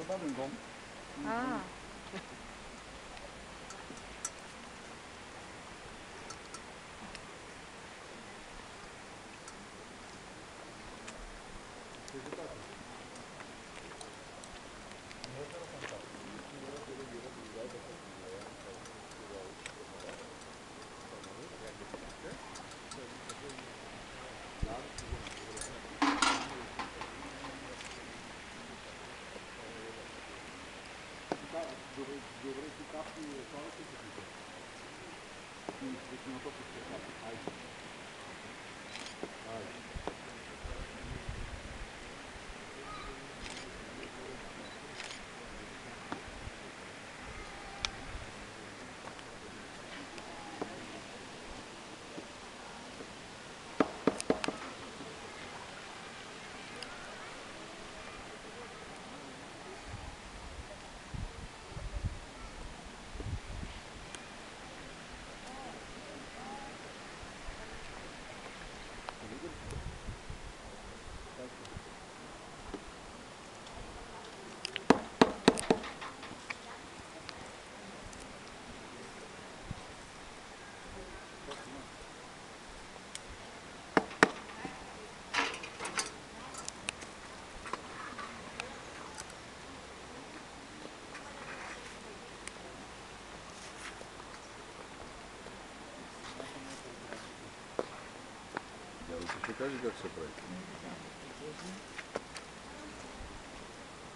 даден дом. Добре си капки и ресторите си питат. И на то се капки. Айде. Ще кажи как се прави.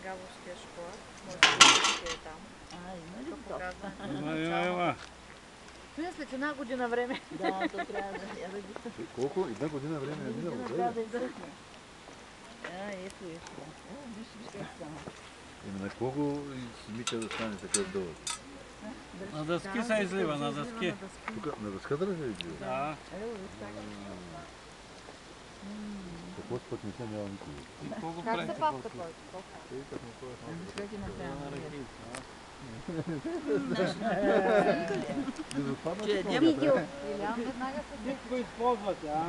Габовския шоколад. Може да е там. Има ли показва? Има. Стоя след една година време. Да, то трябва да я ради. Колко? Една година време е минало. Трябва да изръхне. Ето. Виж как стана. На колко мича да стане така дълъг? На дъски се излива, на дъски. Тук на дъската ли се излива? Да. Какво пък не се няма никога? Как се павка той? Как е направено? Че Видео. Илян веднага се Всичко използвате, а?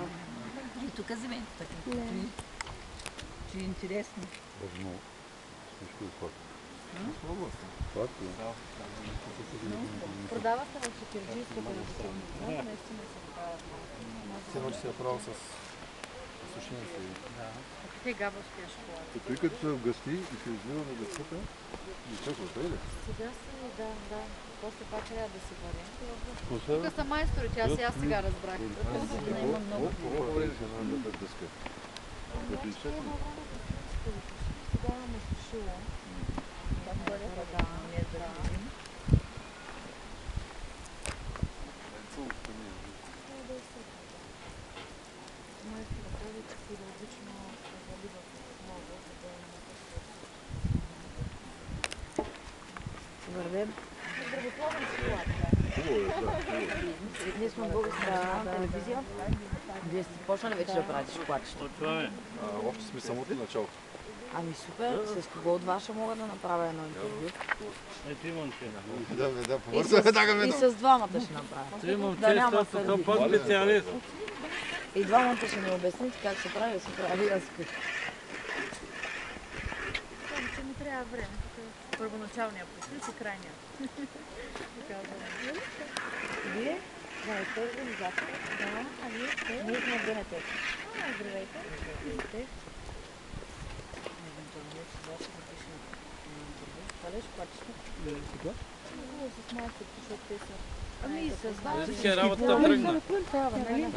И тук вземете така. Че е интересно. Възмо. Всичко е факт. Факт, да. продава се в Чекирджийската регистрация. Наистина се правят. Сигурно, че се е правил с сушени се. Какви габовския шоколад? Той като се вгъсти и се излива на дъската, и чаква, тъй ли? Сега си, да. После пак трябва да си вари. Тук са майсторите, аз сега разбрах. Има много. Колко време се на дъска? Като изчетно? Сега ме сушило. Майстора прави периодично залива с много, за да не Вървем. здравословен шоколад. Ние сме българска телевизия. Вие сте почнали вече да правите шоколадчета? Още сме самото начало. Ами супер, с кого от вас ще мога да направя едно интервю? Ето имам че. Да, побързаме. И с двамата ще направя. Ти имам Да няма често, то по-специалист. И двамата ще ни обясните как се прави, да се прави яски. Само, че ми трябва време. Тук първоначалния процес и крайния. Вие? Да, сте организатор? Да, а вие сте? Ние сме от ДНТ. Здравейте. Здравейте. Това ли е шоколадчета? Хубаво с майсторите, защото те са... Ами с вас. Всички работа тръгна.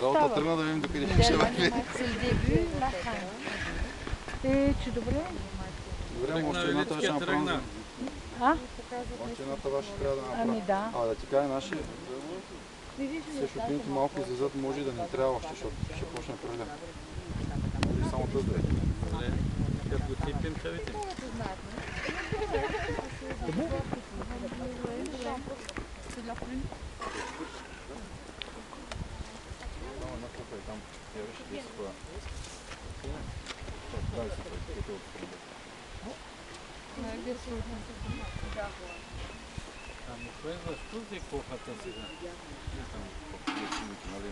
Работа тръгна да видим докъде ще върви. Че добре. Добре, още едната ще направим. Още едната ваша трябва да направим. Ами да. Да ти кажа, наши също малко излезат, може и да не трябва още, защото ще почне пръля. Може само тъз да е. Като го ципим, ще видим. Само една купа е там. Я виж, ти си коя. Дай се прави, тук е от Ами кое защо взе кухата сега? нали,